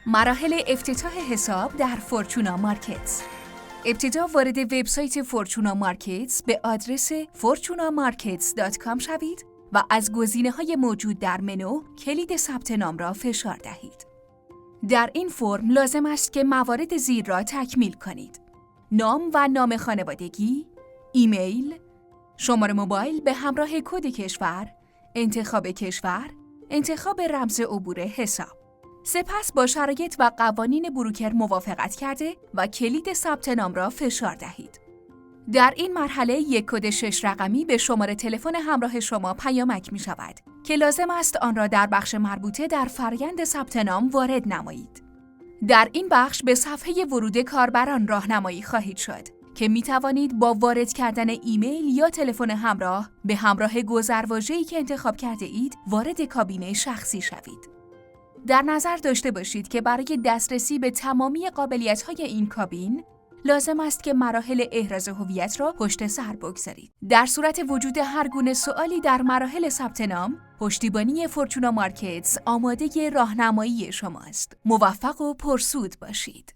مراحل افتتاح حساب در فورچونا مارکتس. ابتدا وارد وبسایت فورچونا مارکتس به آدرس fortunamarkets.com شوید و از گزینه‌های موجود در منو کلید ثبت نام را فشار دهید. در این فرم لازم است که موارد زیر را تکمیل کنید: نام و نام خانوادگی، ایمیل، شماره موبایل به همراه کد کشور، انتخاب کشور، انتخاب رمز عبور حساب. سپس با شرایط و قوانین بروکر موافقت کرده و کلید ثبت نام را فشار دهید. در این مرحله یک کد 6 رقمی به شماره تلفن همراه شما پیامک می شود که لازم است آن را در بخش مربوطه در فرآیند ثبت نام وارد نمایید. در این بخش به صفحه ورود کاربران راهنمایی خواهید شد که می توانید با وارد کردن ایمیل یا تلفن همراه به همراه گذرواژه‌ای که انتخاب کرده اید وارد کابینه شخصی شوید. در نظر داشته باشید که برای دسترسی به تمامی قابلیت‌های این کابین لازم است که مراحل احراز هویت را پشت سر بگذارید. در صورت وجود هر گونه سوالی در مراحل ثبت نام، پشتیبانی فورچونا مارکتس آماده راهنمایی شماست. موفق و پرسود باشید.